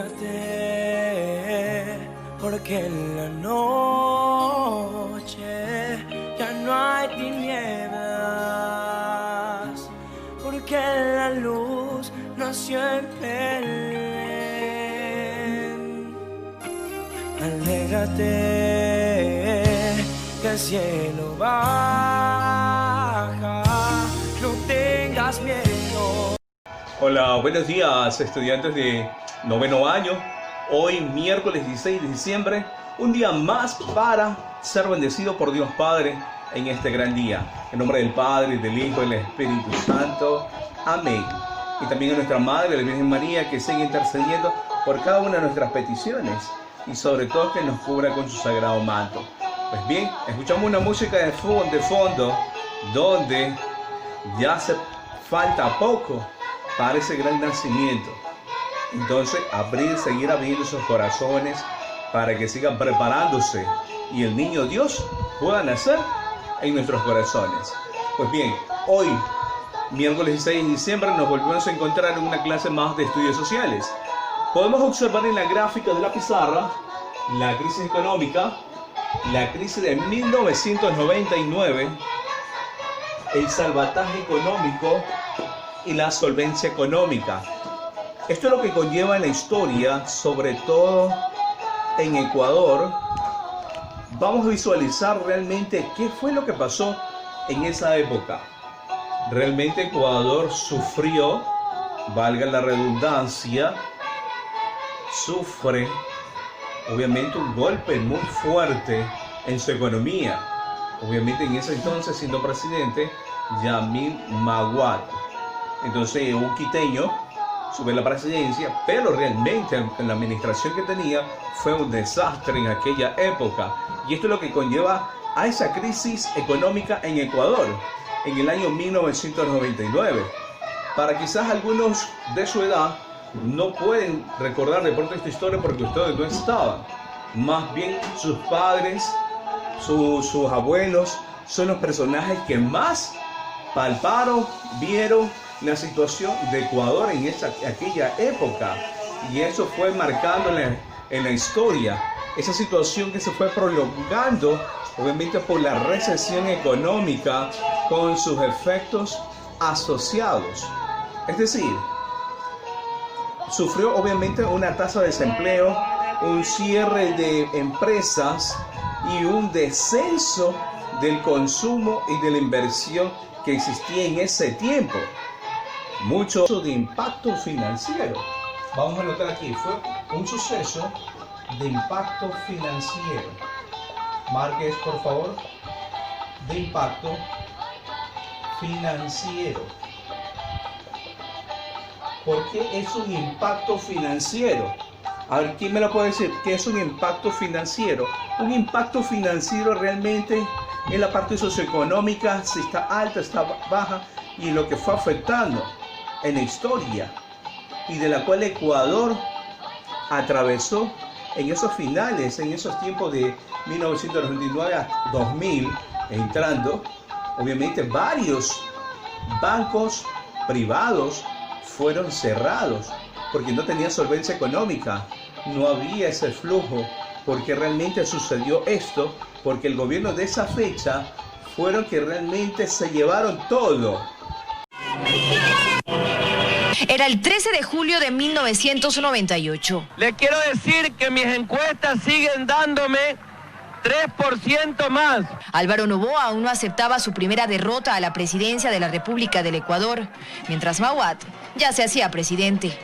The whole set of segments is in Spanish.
Alégrate, porque en la noche ya no hay tinieblas, porque la luz nació en Belén. Alégrate, que el cielo baja, no tengas miedo. Hola, buenos días, estudiantes de noveno año. Hoy, miércoles 16 de diciembre, un día más para ser bendecido por Dios Padre en este gran día. En nombre del Padre, del Hijo y del Espíritu Santo. Amén. Y también a nuestra Madre, la Virgen María, que sigue intercediendo por cada una de nuestras peticiones y sobre todo que nos cubra con su sagrado manto. Pues bien, escuchamos una música de fondo donde ya hace falta poco para ese gran nacimiento. Entonces, seguir abriendo sus corazones para que sigan preparándose y el niño Dios pueda nacer en nuestros corazones. Pues bien, hoy, miércoles 16 de diciembre, nos volvemos a encontrar en una clase más de estudios sociales. Podemos observar en la gráfica de la pizarra la crisis económica, la crisis de 1999, el salvataje económico y la solvencia económica. Esto es lo que conlleva en la historia, sobre todo en Ecuador. Vamos a visualizar realmente qué fue lo que pasó en esa época. Realmente Ecuador sufrió, valga la redundancia, sufre obviamente un golpe muy fuerte en su economía. Obviamente en ese entonces, siendo presidente, Yamil Maguad. Entonces un quiteño sube la presidencia, pero realmente en la administración que tenía fue un desastre en aquella época. Y esto es lo que conlleva a esa crisis económica en Ecuador en el año 1999. Para quizás algunos de su edad no pueden recordar de pronto esta historia porque ustedes no estaban. Más bien sus padres, sus abuelos son los personajes que más palparon, vieron la situación de Ecuador en aquella época, y eso fue marcando en la historia esa situación que se fue prolongando obviamente por la recesión económica con sus efectos asociados. Es decir, sufrió obviamente una tasa de desempleo, un cierre de empresas y un descenso del consumo y de la inversión que existía en ese tiempo. Mucho de impacto financiero. Vamos a anotar aquí, fue un suceso de impacto financiero. Marques, por favor, de impacto financiero. ¿Por qué es un impacto financiero? A ver, ¿quién me lo puede decir? ¿Qué es un impacto financiero? Un impacto financiero realmente en la parte socioeconómica, si está alta, está baja, y lo que fue afectando en la historia y de la cual Ecuador atravesó en esos finales, en esos tiempos de 1999 a 2000, entrando, obviamente varios bancos privados fueron cerrados porque no tenían solvencia económica, no había ese flujo, porque realmente sucedió esto, porque el gobierno de esa fecha fueron que realmente se llevaron todo. Era el 13 de julio de 1998. Le quiero decir que mis encuestas siguen dándome 3% más. Álvaro Noboa aún no aceptaba su primera derrota a la presidencia de la República del Ecuador, mientras Maguad ya se hacía presidente.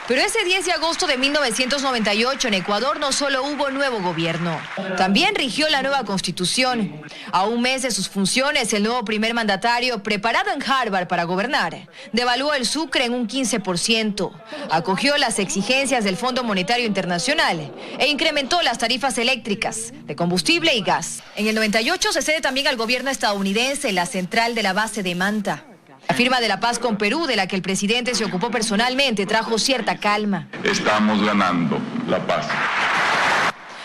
Pero ese 10 de agosto de 1998 en Ecuador no solo hubo nuevo gobierno, también rigió la nueva constitución. A un mes de sus funciones, el nuevo primer mandatario, preparado en Harvard para gobernar, devaluó el sucre en un 15%, acogió las exigencias del Fondo Monetario Internacional e incrementó las tarifas eléctricas, de combustible y gas. En el 98 se cede también al gobierno estadounidense la central de la base de Manta. La firma de la paz con Perú, de la que el presidente se ocupó personalmente, trajo cierta calma. Estamos ganando la paz.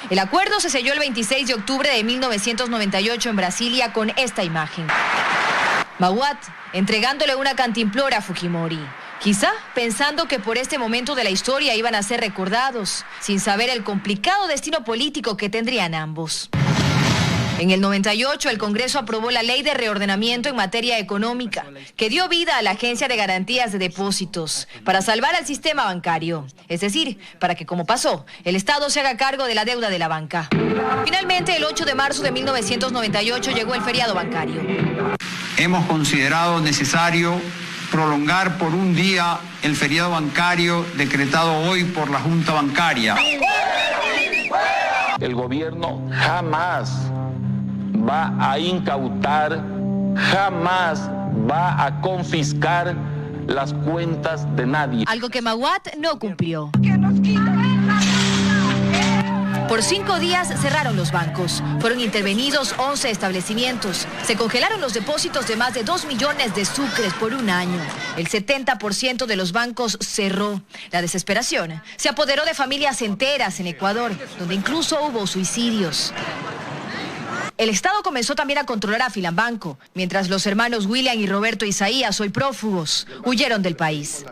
El acuerdo se selló el 26 de octubre de 1998 en Brasilia con esta imagen. Maguad entregándole una cantimplora a Fujimori, Quizá pensando que por este momento de la historia iban a ser recordados, sin saber el complicado destino político que tendrían ambos. En el 98, el Congreso aprobó la Ley de Reordenamiento en materia económica, que dio vida a la Agencia de Garantías de Depósitos, para salvar al sistema bancario. Es decir, para que, como pasó, el Estado se haga cargo de la deuda de la banca. Finalmente, el 8 de marzo de 1998 llegó el feriado bancario. Hemos considerado necesario prolongar por un día el feriado bancario decretado hoy por la Junta Bancaria. El gobierno jamás va a incautar, jamás va a confiscar las cuentas de nadie. Algo que Maguad no cumplió. Por 5 días cerraron los bancos. Fueron intervenidos 11 establecimientos. Se congelaron los depósitos de más de 2 millones de sucres por un año. El 70% de los bancos cerró. La desesperación se apoderó de familias enteras en Ecuador, donde incluso hubo suicidios. El Estado comenzó también a controlar a Filambanco, mientras los hermanos William y Roberto Isaías, hoy prófugos, huyeron del país.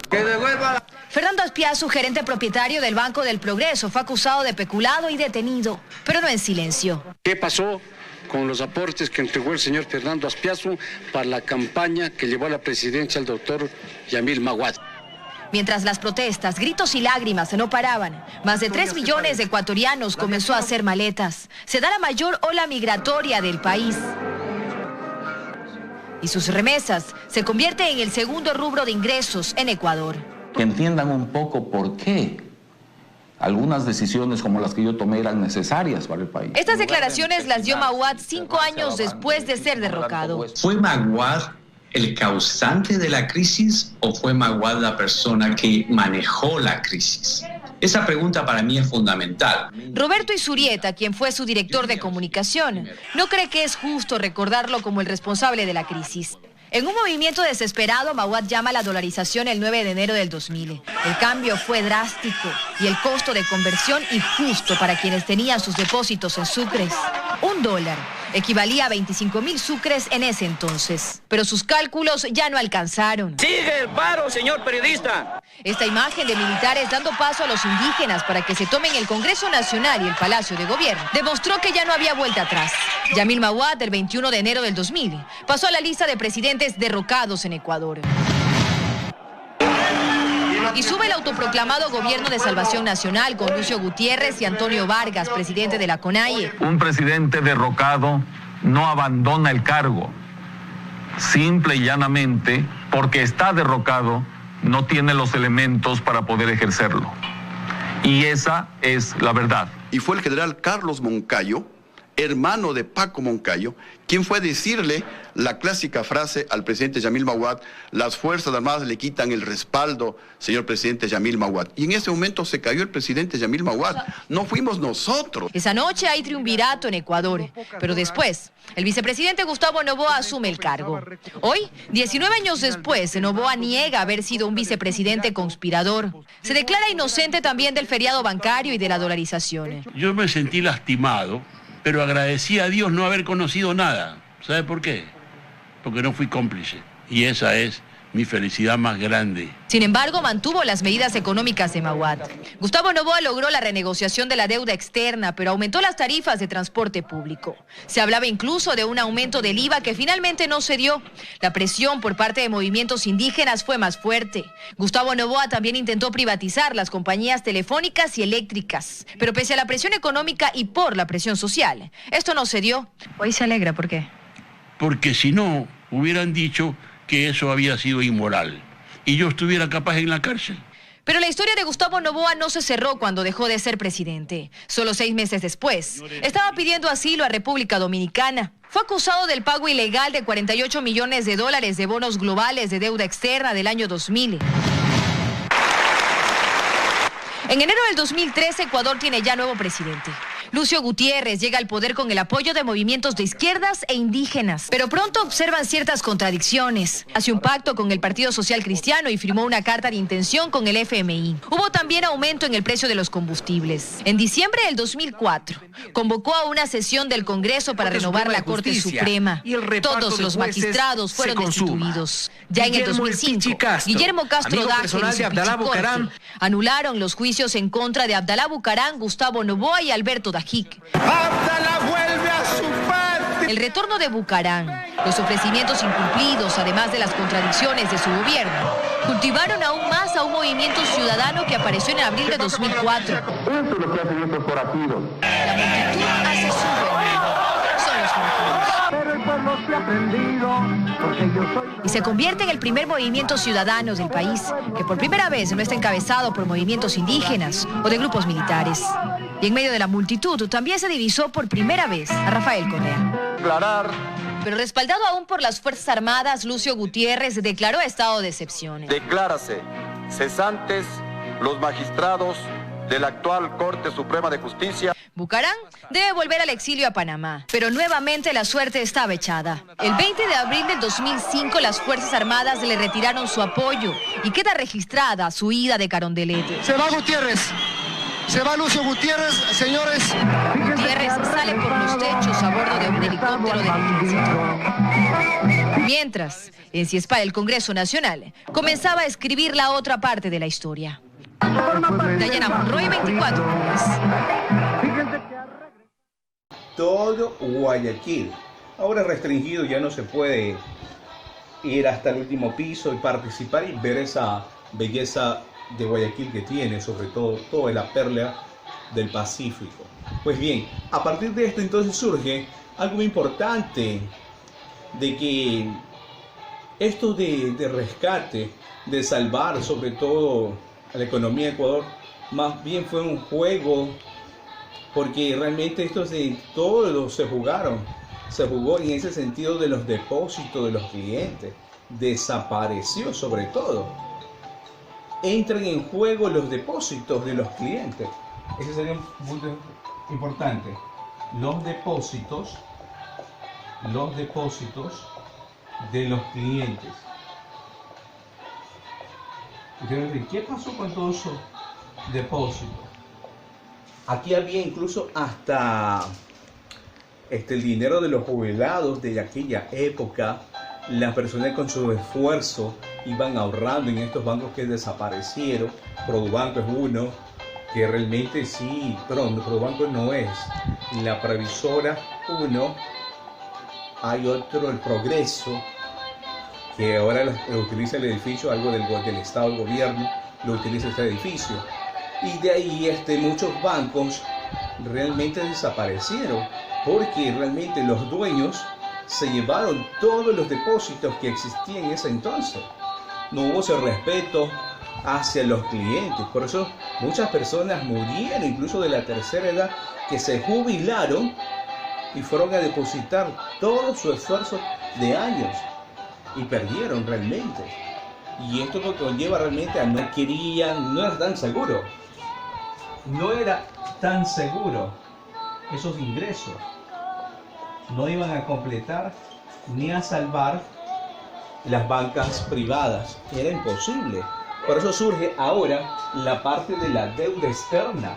Fernando Aspiazu, gerente propietario del Banco del Progreso, fue acusado de peculado y detenido, pero no en silencio. ¿Qué pasó con los aportes que entregó el señor Fernando Aspiazu para la campaña que llevó a la presidencia al doctor Yamil Maguad? Mientras las protestas, gritos y lágrimas no paraban, más de 3 millones de ecuatorianos comenzó a hacer maletas. Se da la mayor ola migratoria del país. Y sus remesas se convierten en el segundo rubro de ingresos en Ecuador. Que entiendan un poco por qué algunas decisiones como las que yo tomé eran necesarias para el país. Estas declaraciones las dio Maguad 5 años después de ser derrocado. ¿Fue Maguad el causante de la crisis o fue Maguad la persona que manejó la crisis? Esa pregunta para mí es fundamental. Roberto Isurieta, quien fue su director de comunicación, no cree que es justo recordarlo como el responsable de la crisis. En un movimiento desesperado, Maguad llama a la dolarización el 9 de enero del 2000. El cambio fue drástico y el costo de conversión injusto para quienes tenían sus depósitos en sucres. $1 equivalía a 25.000 sucres en ese entonces. Pero sus cálculos ya no alcanzaron. ¡Sigue el paro, señor periodista! Esta imagen de militares dando paso a los indígenas para que se tomen el Congreso Nacional y el Palacio de Gobierno demostró que ya no había vuelta atrás. Yamil Maguad, el 21 de enero del 2000, pasó a la lista de presidentes derrocados en Ecuador. Y sube el autoproclamado Gobierno de Salvación Nacional con Lucio Gutiérrez y Antonio Vargas, presidente de la CONAIE. Un presidente derrocado no abandona el cargo, simple y llanamente porque está derrocado, no tiene los elementos para poder ejercerlo. Y esa es la verdad. Y fue el general Carlos Moncayo, hermano de Paco Moncayo, quien fue a decirle la clásica frase al presidente Yamil Maguad: las Fuerzas Armadas le quitan el respaldo, señor presidente Yamil Maguad. Y en ese momento se cayó el presidente Yamil Maguad, no fuimos nosotros. Esa noche hay triunvirato en Ecuador, pero después, el vicepresidente Gustavo Noboa asume el cargo. Hoy, 19 años después, Noboa niega haber sido un vicepresidente conspirador. Se declara inocente también del feriado bancario y de la dolarización. Yo me sentí lastimado, pero agradecí a Dios no haber conocido nada. ¿Sabe por qué? Porque no fui cómplice. Y esa es mi felicidad más grande. Sin embargo, mantuvo las medidas económicas de Maguad. Gustavo Noboa logró la renegociación de la deuda externa, pero aumentó las tarifas de transporte público. Se hablaba incluso de un aumento del IVA que finalmente no se dio. La presión por parte de movimientos indígenas fue más fuerte. Gustavo Noboa también intentó privatizar las compañías telefónicas y eléctricas. Pero pese a la presión económica y por la presión social, esto no se dio. Hoy se alegra, ¿por qué? Porque si no, hubieran dicho que eso había sido inmoral y yo estuviera capaz en la cárcel. Pero la historia de Gustavo Noboa no se cerró cuando dejó de ser presidente. Solo 6 meses después, estaba pidiendo asilo a República Dominicana. Fue acusado del pago ilegal de $48 millones de bonos globales de deuda externa del año 2000. En enero del 2013, Ecuador tiene ya nuevo presidente. Lucio Gutiérrez llega al poder con el apoyo de movimientos de izquierdas e indígenas, pero pronto observan ciertas contradicciones. Hace un pacto con el Partido Social Cristiano y firmó una carta de intención con el FMI. Hubo también aumento en el precio de los combustibles. En diciembre del 2004, convocó a una sesión del Congreso para renovar la Corte Suprema. Todos los magistrados fueron destituidos. Ya en el 2005, Guillermo Castro Dájer y su Pichicorte anularon los juicios en contra de Abdalá Bucaram, Gustavo Noboa y Alberto Dajic. ¡Abdalá vuelve a su patria! El retorno de Bucaram, los ofrecimientos incumplidos, además de las contradicciones de su gobierno, cultivaron aún más a un movimiento ciudadano que apareció en abril de 2004. Eso es lo que hacen estos forajidos. La multitud hace su reunión. Son los forajidos. Pero el pueblo se ha aprendido, porque yo soy... Y se convierte en el primer movimiento ciudadano del país, que por primera vez no está encabezado por movimientos indígenas o de grupos militares. Y en medio de la multitud también se divisó por primera vez a Rafael Correa. Declarar. Pero respaldado aún por las Fuerzas Armadas, Lucio Gutiérrez declaró estado de excepción. Declárase cesantes los magistrados de la actual Corte Suprema de Justicia. Bucaram debe volver al exilio a Panamá, pero nuevamente la suerte estaba echada. El 20 de abril del 2005 las Fuerzas Armadas le retiraron su apoyo y queda registrada su ida de Carondelet. Se va Gutiérrez. Se va Lucio Gutiérrez, señores. Gutiérrez sale por los techos a bordo de un helicóptero del ejército. Mientras, en Ciespal, el Congreso Nacional comenzaba a escribir la otra parte de la historia. Dayana Monroy, 24 horas. Todo Guayaquil. Ahora restringido, ya no se puede ir hasta el último piso y participar y ver esa belleza de Guayaquil que tiene, sobre todo toda la perla del Pacífico. Pues bien, a partir de esto entonces surge algo muy importante, de que esto de rescate, de salvar sobre todo a la economía de Ecuador, más bien fue un juego, porque realmente esto todos se jugó en ese sentido de los depósitos de los clientes, desapareció sobre todo. Entran en juego los depósitos de los clientes. Ese sería un punto importante. Los depósitos de los clientes. Entonces, ¿qué pasó con todos esos depósitos? Aquí había incluso hasta el dinero de los jubilados de aquella época. Las personas con su esfuerzo iban ahorrando en estos bancos que desaparecieron. Produbanco es uno que realmente sí, perdón, Produbanco no es. La Previsora uno, hay otro, el Progreso, que ahora lo utiliza el edificio, algo del Estado, el gobierno, lo utiliza este edificio. Y de ahí muchos bancos realmente desaparecieron, porque realmente los dueños se llevaron todos los depósitos que existían en ese entonces. No hubo ese respeto hacia los clientes. Por eso muchas personas murieron, incluso de la tercera edad, que se jubilaron y fueron a depositar todo su esfuerzo de años y perdieron realmente. Y esto lo conlleva realmente a no era tan seguro. No era tan seguro esos ingresos. No iban a completar ni a salvar las bancas privadas. Era imposible. Por eso surge ahora la parte de la deuda externa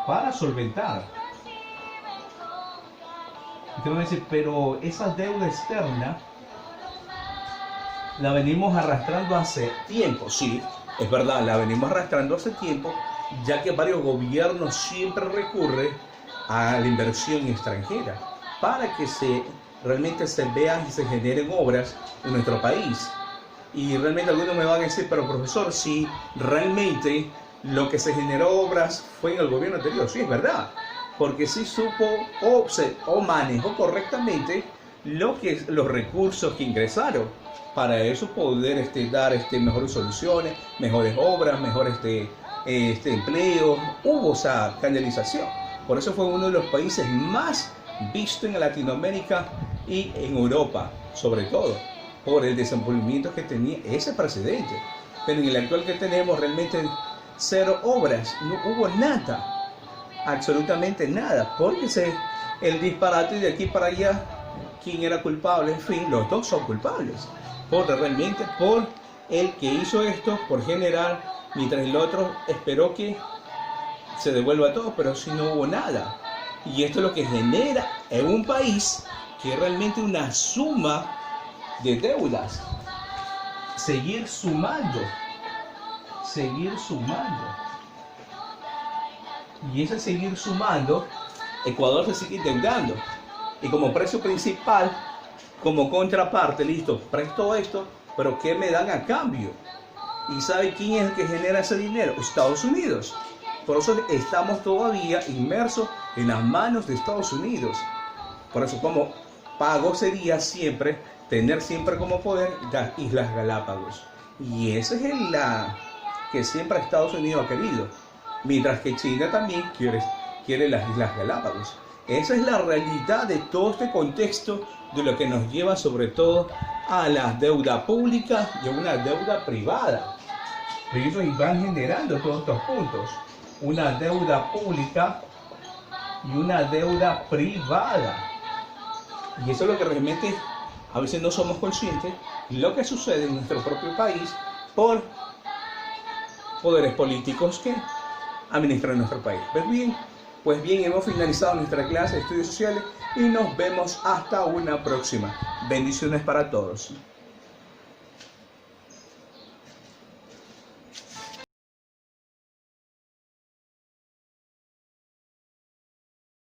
para solventar. Te voy a decir, pero esa deuda externa la venimos arrastrando hace tiempo. Sí, es verdad, la venimos arrastrando hace tiempo, ya que varios gobiernos siempre recurren a la inversión extranjera para que realmente se vean y se generen obras en nuestro país. Y realmente algunos me van a decir, pero profesor, si realmente lo que se generó obras fue en el gobierno anterior. Sí, es verdad, porque sí supo o manejó correctamente los recursos que ingresaron para eso poder dar mejores soluciones, mejores obras, mejor empleo. Hubo esa canalización. Por eso fue uno de los países más vistos en Latinoamérica y en Europa, sobre todo, por el desenvolvimiento que tenía ese presidente. Pero en el actual que tenemos realmente cero obras, no hubo nada. absolutamente nada, porque el disparate de aquí para allá, quién era culpable, en fin, los dos son culpables, realmente por el que hizo esto, por generar, mientras el otro esperó que se devuelva todo, pero si no hubo nada. Y esto es lo que genera en un país que realmente una suma de deudas, seguir sumando, y ese seguir sumando, Ecuador se sigue endeudando, y como precio principal, como contraparte, listo, presto esto, pero ¿qué me dan a cambio? ¿Y sabe quién es el que genera ese dinero? Estados Unidos. Por eso estamos todavía inmersos en las manos de Estados Unidos. Por eso como pago sería siempre, tener siempre como poder las Islas Galápagos. Y esa es la que siempre Estados Unidos ha querido. Mientras que China también quiere las Islas Galápagos. Esa es la realidad de todo este contexto, de lo que nos lleva sobre todo a la deuda pública y a una deuda privada. Por eso van generando todos estos puntos. Una deuda pública y una deuda privada. Y eso es lo que realmente a veces no somos conscientes de lo que sucede en nuestro propio país por poderes políticos que administran nuestro país. Pues bien, hemos finalizado nuestra clase de estudios sociales y nos vemos hasta una próxima. Bendiciones para todos.